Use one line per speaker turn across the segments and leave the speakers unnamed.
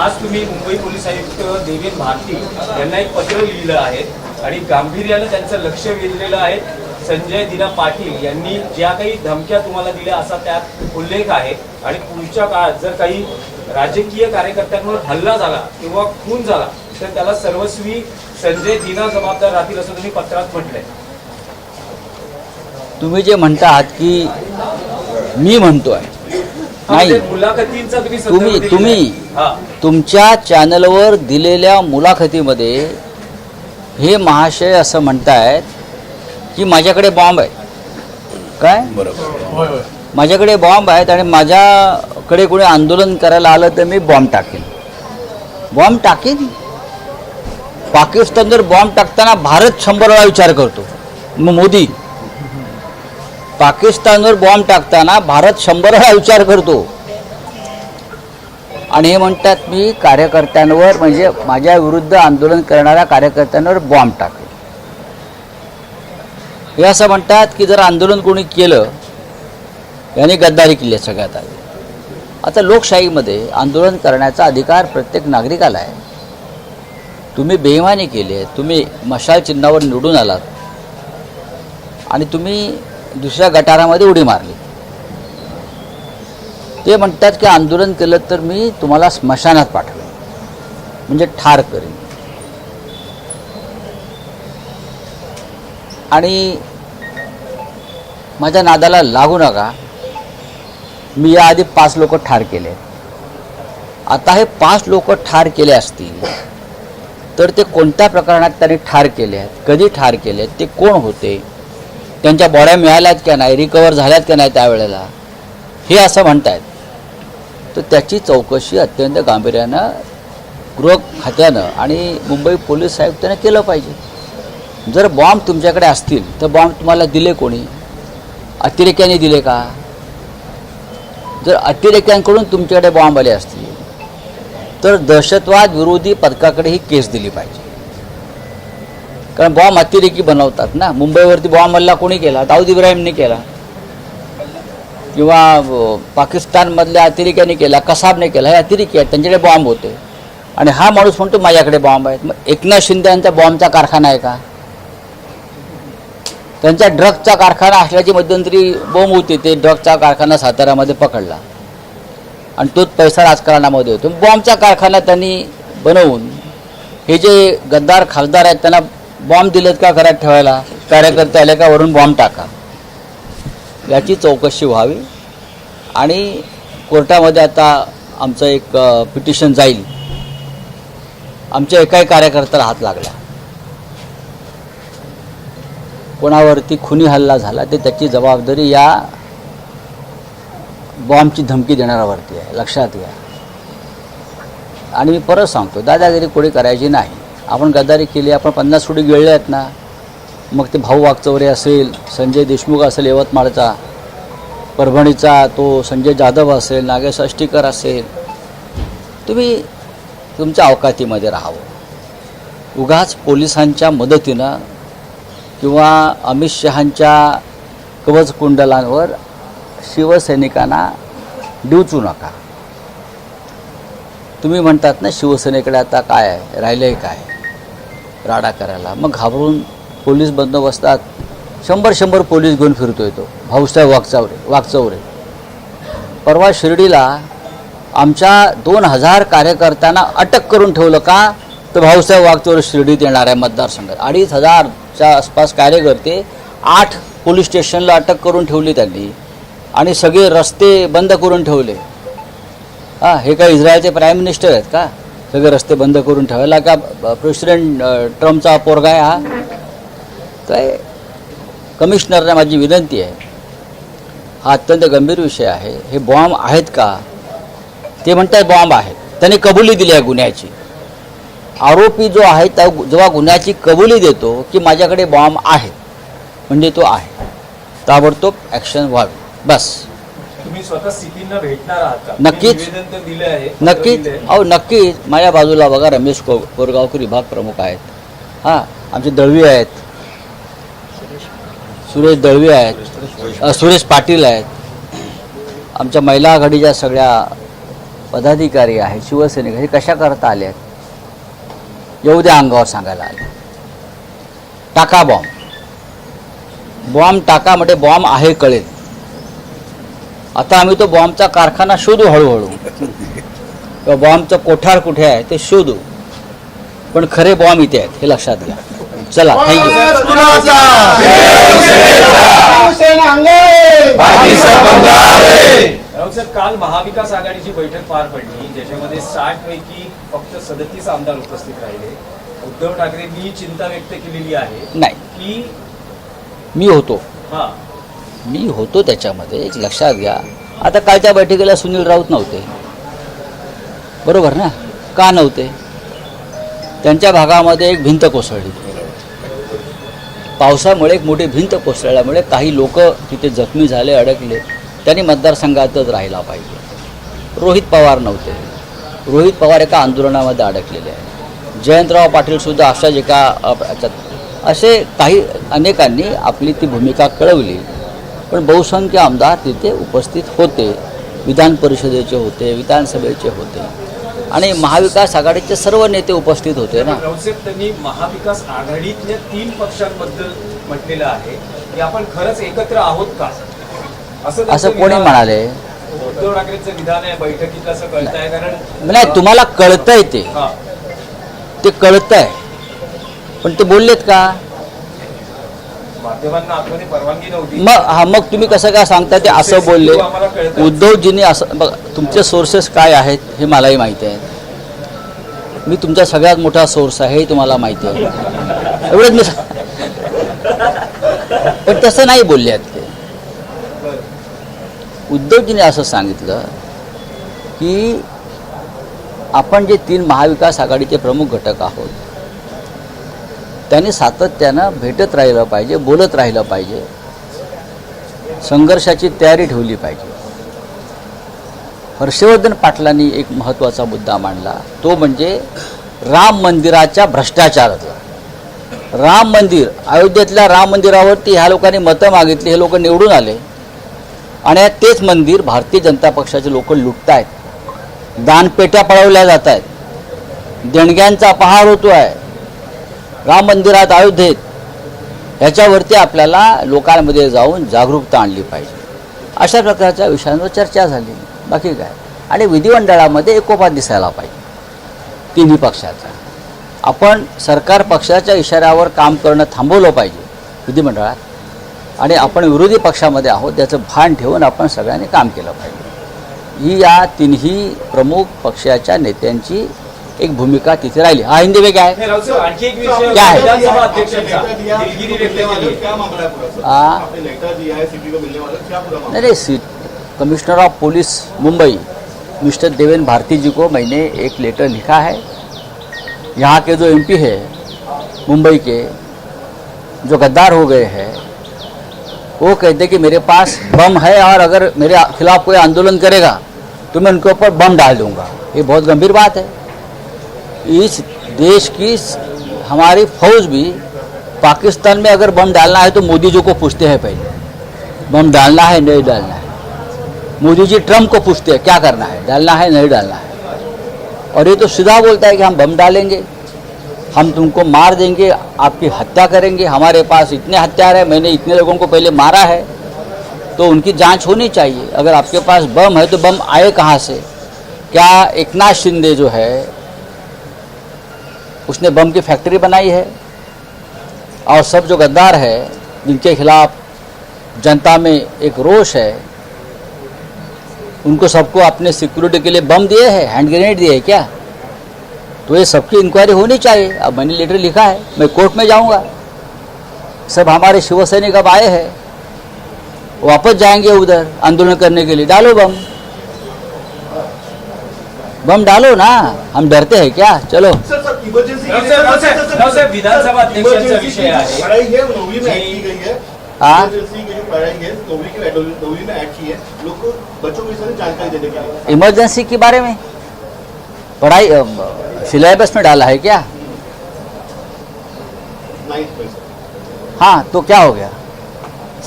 आज तुम्ही मुंबई पोलीस आयुक्त देवेंद्र भारती यांना एक पत्र लिहिलं आहे आणि गांभीर्यानं त्यांचं लक्ष वेधलेलं आहे. संजय दिना पाटील यांनी ज्या काही धमक्या तुम्हाला दिल्या असा त्यात उल्लेख आहे आणि पुढच्या काळात जर काही राजकीय कार्यकर्त्यांवर हल्ला झाला किंवा खून झाला तर त्याला सर्वस्वी संजय दिना जबाबदार राहतील असं तुम्ही पत्रात म्हटलंय.
तुम्ही जे म्हणतात की मी म्हणतोय नाही,
मुलाखतींचा
तुम्ही तुमच्या चॅनलवर दिलेल्या मुलाखतीमध्ये हे महाशय असं म्हणतायत की माझ्याकडे बॉम्ब आहे. काय बरोबर, माझ्याकडे बॉम्ब आहेत आणि माझ्याकडे कोणी आंदोलन करायला आलं तर मी बॉम्ब टाकेन. बॉम्ब टाकेन? पाकिस्तानवर बॉम्ब टाकताना भारत 100 वेळा विचार करतो. मग मोदी पाकिस्तानवर बॉम्ब टाकताना भारत 100 वेळा विचार करतो आणि हे म्हणतात मी कार्यकर्त्यांवर म्हणजे माझ्या विरुद्ध आंदोलन करणाऱ्या कार्यकर्त्यांवर बॉम्ब टाकेल. हे असं म्हणतात की जर आंदोलन कोणी केलं याने गद्दारी केली आहे सगळ्यात आधी. आता लोकशाहीमध्ये आंदोलन करण्याचा अधिकार प्रत्येक नागरिकाला आहे. तुम्ही बेईमानी केली आहे, तुम्ही मशाल चिन्हावर निवडून आलात आणि तुम्ही दुसऱ्या गटारामध्ये उडी मारली. ते म्हणतात की आंदोलन केलं तर मी तुम्हाला स्मशानात पाठवेन म्हणजे ठार करेन. आणि माझ्या नादाला लागू नका. मी याआधी 5 लोक ठार केले. आता हे 5 लोक ठार केले असतील तर ते कोणत्या प्रकरणात त्यांनी ठार केले आहेत, कधी ठार केले आहेत, ते कोण होते, त्यांच्या बॉड्या मिळाल्यात का नाही, रिकवर झाल्यात का नाही त्यावेळेला, हे असं म्हणतायत. तर त्याची चौकशी अत्यंत गांभीर्यानं गृह खात्यानं आणि मुंबई पोलीस आयुक्तानं केलं पाहिजे. जर बॉम्ब तुमच्याकडे असतील तर बॉम्ब तुम्हाला दिले कोणी? अतिरेक्यांनी दिले का? जर अतिरेक्यांकडून तुमच्याकडे बॉम्ब आले असतील तर दहशतवाद विरोधी पथकाकडे ही केस दिली पाहिजे. कारण बॉम्ब अतिरेकी बनवतात ना. मुंबईवरती बॉम्ब हल्ला कोणी केला? दाऊद इब्राहिमने केला किंवा पाकिस्तानमधल्या अतिरेक्यांनी केला, कसाबने केला. हे अतिरेकी आहेत, त्यांच्याकडे बॉम्ब होते आणि हा माणूस म्हणतो माझ्याकडे बॉम्ब आहेत. मग एकनाथ शिंदे यांचा बॉम्बचा कारखाना आहे का? त्यांचा ड्रगचा कारखाना असल्याची मध्यंतरी बॉम्ब होती. ते ड्रगचा कारखाना साताऱ्यामध्ये पकडला आणि तोच पैसा राजकारणामध्ये होतो. बॉम्बचा कारखाना त्यांनी बनवून हे जे गद्दार खासदार आहेत त्यांना बॉम्ब दिलेत का घरात ठेवायला? कार्यकर्ते आले का वरून बॉम्ब टाका. याची चौकशी व्हावी आणि कोर्टामध्ये आता आमचं एक पिटिशन जाईल. आमच्या एकाही कार्यकर्त्याला हात लागला, कोणावरती खुनी हल्ला झाला ते त्याची जबाबदारी या बॉम्बची धमकी देणाऱ्यावरती आहे, लक्षात घ्या. आणि मी परत सांगतो, दादागिरी कोणी करायची नाही. आपण गद्दारी केली, आपण 50 कोटी गिळले आहेत ना. मग ते भाऊ वागचौरे असेल, संजय देशमुख असेल यवतमाळचा, परभणीचा तो संजय जाधव असेल, नागेश अष्टीकर असेल, तुम्ही तुमच्या अवकातीमध्ये राहावं. उगाच पोलिसांच्या मदतीनं किंवा अमित शहांच्या कवचकुंडलांवर शिवसैनिकांना डिवचू नका. तुम्ही म्हणतात ना शिवसेनेकडे आता काय आहे, राहिलं आहे काय राडा करायला. मग घाबरून पोलीस बंदोबस्तात 100 पोलीस घेऊन फिरतोय तो भाऊसाहेब वागचौरे. परवा शिर्डीला आमच्या 2000 कार्यकर्त्यांना अटक करून ठेवलं का? तर भाऊसाहेब वागचौरे शिर्डीत येणार आहे मतदारसंघात. 2500च्या आसपास कार्यकर्ते 8 पोलीस स्टेशनला अटक करून ठेवली त्यांनी आणि सगळे रस्ते बंद करून ठेवले. हे काय इस्रायलचे प्राईम मिनिस्टर आहेत का सगळे रस्ते बंद करून ठेवायला? का प्रेसिडेंट ट्रम्पचा पोरगा आहे हा? काय कमिशनरला माझी विनंती आहे, हा अत्यंत गंभीर विषय आहे. हे बॉम्ब आहेत का? ते म्हणतात बॉम्ब आहेत. त्यांनी कबुली दिली आहे गुन्ह्याची. आरोपी जो आहे त्या जेव्हा गुन्ह्याची कबुली देतो की माझ्याकडे बॉम्ब आहेत म्हणजे तो आहे, ताबडतोब ॲक्शन व्हावी. बस.
तुम्ही स्वतः सीपींना भेटणार आहात का?
नक्कीच,
निवेदन तर दिले आहे.
नक्कीच. अहो नक्कीच. माझ्या बाजूला बघा रमेश कोरगावकर विभाग प्रमुख आहेत. हां, आमचे दळवी आहेत, सुरेश दळवी आहेत, सुरेश पाटील आहेत, आमच्या महिला आघाडीच्या सगळ्या पदाधिकारी आहेत, शिवसैनिक हे कशा करता आले आहेत? येऊ द्या अंगावर सांगायला आले. टाका बॉम्ब, बॉम्ब टाका म्हणजे बॉम्ब आहे कळेल. आता आम्ही तो बॉम्बचा कारखाना शोधू हळूहळू, किंवा बॉम्बचं कोठार कुठे आहे ते शोधू, पण खरे बॉम्ब इथे आहेत हे लक्षात घ्या. चला, थँक्यू.
राऊत, काल महाविकास आघाडीची बैठक पार पडली, ज्याच्यामध्ये 60 पैकी फक्त 37 आमदार उपस्थित राहिले. उद्धव ठाकरेंनी चिंता व्यक्त केलेली आहे
नाही,
की
मी होतो त्याच्यामध्ये, एक लक्षात घ्या. आता कालच्या बैठकीला सुनील राऊत नव्हते, बरोबर ना? का नव्हते? त्यांच्या भागामध्ये एक भिंत कोसळली, पावसामुळे एक मोठी भिंत कोसळल्यामुळे काही लोक तिथे जखमी झाले, अडकले. त्यांनी मतदारसंघातच राहिला पाहिजे. रोहित पवार नव्हते, रोहित पवार एका आंदोलनामध्ये अडकलेले आहे. जयंतराव पाटीलसुद्धा अशाच एका याच्यात, असे काही अनेकांनी आपली ती भूमिका कळवली, पण बहुसंख्य आमदार तिथे उपस्थित होते. विधान परिषदेचे होते, विधानसभेचे होते, आणि महाविकास आघाडीचे सर्व नेते उपस्थित होते ना.
राऊतसाहेब, त्यांनी महाविकास आघाडीतल्या 3 पक्षांबद्दल म्हटलेलं आहे की आपण खरंच एकत्र आहोत का,
असं कोणी म्हणाले?
उद्धव ठाकरेंचं विधान आहे बैठकीत, असं कळत आहे. कारण
नाही, तुम्हाला कळतंय ते कळतंय, पण ते बोललेत का?
माध्यमांना आतमध्ये परवानगी नव्हती.
मग तुम्ही कसं काय सांगता ते असं बोलले? उद्धवजींनी असं, बघा, तुमचे सोर्सेस काय आहेत हे मलाही माहिती आहे. मी तुमचा सगळ्यात मोठा सोर्स आहे हे तुम्हाला माहिती आहे, एवढंच मी पण तसं नाही बोलले आहेत ते. उद्धवजींनी असं सांगितलं की आपण जे 3 महाविकास आघाडीचे प्रमुख घटक आहोत, त्यांनी सातत्यानं भेटत राहिलं पाहिजे, बोलत राहिलं पाहिजे, संघर्षाची तयारी ठेवली पाहिजे. हर्षवर्धन पाटलांनी एक महत्त्वाचा मुद्दा मांडला, तो म्हणजे राम मंदिराच्या भ्रष्टाचाराचा. राम मंदिर, अयोध्येतल्या राम मंदिरावरती ह्या लोकांनी मतं मागितली, हे लोक निवडून आले, आणि तेच मंदिर भारतीय जनता पक्षाचे लोक लुटत आहेत. दानपेट्या पळवल्या जात आहेत, देणग्यांचा अपहार होतो आहे राम मंदिरात, अयोध्येत. ह्याच्यावरती आपल्याला लोकांमध्ये जाऊन जागरूकता आणली पाहिजे. अशा प्रकारच्या विषयांवर चर्चा झाली, बाकी काय. आणि विधिमंडळामध्ये एकोपा दिसायला पाहिजे तिन्ही पक्षाचा. आपण सरकार पक्षाच्या इशाऱ्यावर काम करणं थांबवलं पाहिजे विधिमंडळात, आणि आपण विरोधी पक्षामध्ये आहोत याचं भान ठेवून आपण सगळ्यांनी काम केलं पाहिजे. ही या तिन्ही प्रमुख पक्षाच्या नेत्यांची एक भूमिका तिथे राहिली. हा हिंदी में क्या है?
आणखी एक विषय
क्या है?
विधानसभा अध्यक्षांचा दिलगिरी व्यक्त केली.
नहीं, commissioner of police Mumbai mister Deven Bharti ji को मैंने एक लेटर लिखा है. यहाँ के जो एमपी है मुंबई के, जो गद्दार हो गए हैं, वो कहते कि मेरे पास बम है और अगर मेरे खिलाफ कोई आंदोलन करेगा तो मैं उनके ऊपर बम डाल दूंगा. ये बहुत गंभीर बात है. इस देश की हमारी फौज भी पाकिस्तान में अगर बम डालना है तो मोदी जी को पूछते हैं पहले, बम डालना है नहीं डालना है. मोदी जी ट्रम्प को पूछते हैं क्या करना है, डालना है नहीं डालना है. और ये तो सीधा बोलता है कि हम बम डालेंगे, हम तुमको मार देंगे, आपकी हत्या करेंगे, हमारे पास इतने हथियार है, मैंने इतने लोगों को पहले मारा है, तो उनकी जांच होनी चाहिए. अगर आपके पास बम है तो बम आए कहाँ से? क्या एकनाथ शिंदे जो है उसने बम की फैक्ट्री बनाई है? और सब जो गद्दार है जिनके खिलाफ जनता में एक रोष है, उनको सबको अपने सिक्योरिटी के लिए बम दिए हैं, हैंड ग्रेनेड दिए हैं क्या? तो ये सबकी इंक्वायरी होनी चाहिए. अब मैंने लेटर लिखा है, मैं कोर्ट में जाऊंगा. सब हमारे शिवसैनिक अब आए हैं, वापस जाएंगे उधर आंदोलन करने के लिए. डालो बम, बम डालो ना, हम डरते हैं क्या? चलो.
विधानसभा अध्यक्षांचा विषय आहे.
हाँ, इमरजेंसी के बारे में पढ़ाई सिलेबस में डाला है क्या? हाँ, तो क्या हो गया?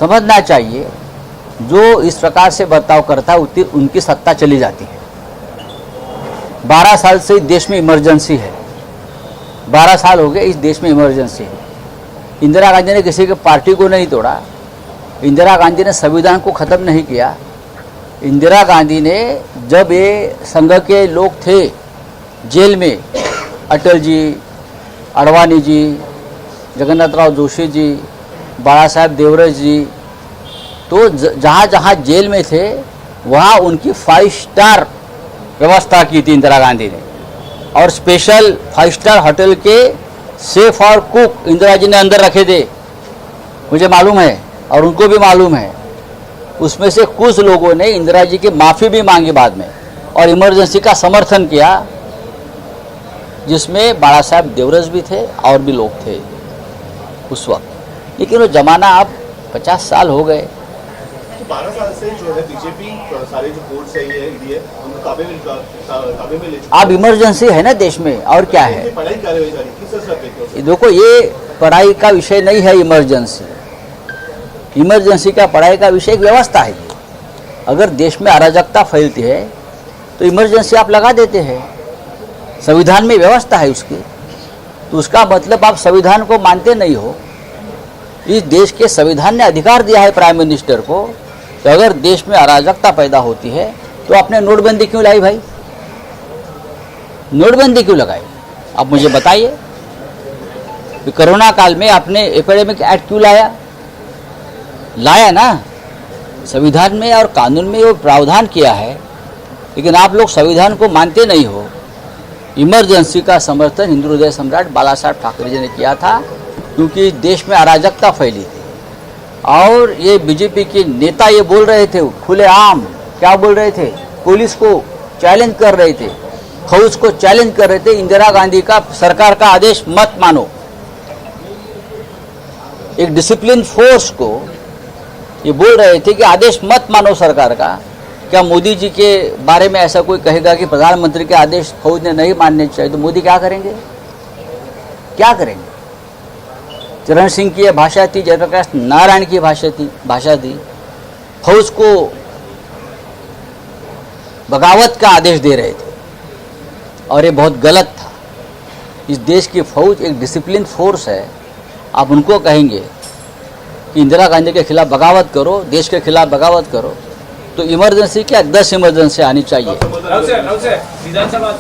समझना चाहिए, जो इस प्रकार से बर्ताव करता है उनकी सत्ता चली जाती है. 12 साल से इस देश में इमरजेंसी है, 12 साल हो गए इस देश में इमरजेंसी है। इंदिरा गांधी ने किसी के पार्टी को नहीं तोड़ा, इंदिरा गांधी ने संविधान को ख़त्म नहीं किया। इंदिरा गांधी ने जब ये संघ के लोग थे जेल में, अटल जी, अडवाणी जी, जगन्नाथराव जोशी जी, बाला साहेब देवरस जी, तो जहाँ जहाँ जेल में थे वहाँ उनकी 5 स्टार व्यवस्था की थी इंदिरा गांधी ने, और स्पेशल 5 स्टार होटल के शेफ और कुक इंदिरा जी ने अंदर रखे थे, मुझे मालूम है और उनको भी मालूम है। उसमें से कुछ लोगों ने इंदिरा जी की माफ़ी भी मांगी बाद में और इमरजेंसी का समर्थन किया, जिसमें बाला साहब देवरस भी थे और भी लोग थे उस वक्त। लेकिन वो ज़माना अब 50 साल हो गए।
12 साल से जो है बीजेपी सारे जो कोर्ट्स है, ये ईडी है, उनको काबे में ले चुकी
अब इमरजेंसी है ना देश में, और क्या है।
पढ़ाई कार्रवाई जारी किस तरह से आप देखते हो?
देखो, ये पढ़ाई का विषय नहीं है इमरजेंसी। इमरजेंसी का पढ़ाई का विषय एक व्यवस्था है। अगर देश में अराजकता फैलती है तो इमरजेंसी आप लगा देते हैं, संविधान में व्यवस्था है उसकी। तो उसका मतलब आप संविधान को मानते नहीं हो। इस देश के संविधान ने अधिकार दिया है प्राइम मिनिस्टर को कि अगर देश में अराजकता पैदा होती है तो आपने नोटबंदी क्यों लाई भाई? नोटबंदी क्यों लगाई आप मुझे बताइए। कि कोरोना काल में आपने एपिडेमिक एक्ट क्यों लाया ना। संविधान में और कानून में वो प्रावधान किया है, लेकिन आप लोग संविधान को मानते नहीं हो। इमरजेंसी का समर्थन हिंदू हृदय सम्राट बाला साहब ठाकरे जी ने किया था, क्योंकि देश में अराजकता फैली थी। और ये बीजेपी के नेता ये बोल रहे थे खुलेआम, क्या बोल रहे थे, पुलिस को चैलेंज कर रहे थे, फौज को चैलेंज कर रहे थे, इंदिरा गांधी का सरकार का आदेश मत मानो। एक डिसिप्लिन फोर्स को ये बोल रहे थे कि आदेश मत मानो सरकार का। क्या मोदी जी के बारे में ऐसा कोई कहेगा कि प्रधानमंत्री के आदेश फौज ने नहीं मानने चाहिए, तो मोदी क्या करेंगे? क्या करेंगे? चरण सिंह की यह भाषा थी, जयप्रकाश नारायण की भाषा थी। फौज को बगावत का आदेश दे रहे थे और ये बहुत गलत था। इस देश की फौज एक डिसिप्लिन फोर्स है। आप उनको कहेंगे कि इंदिरा गांधी के खिलाफ बगावत करो, देश के खिलाफ बगावत करो, तो इमरजेंसी क्या 10 इमरजेंसी आनी चाहिए।
राव साहेब, विधानसभा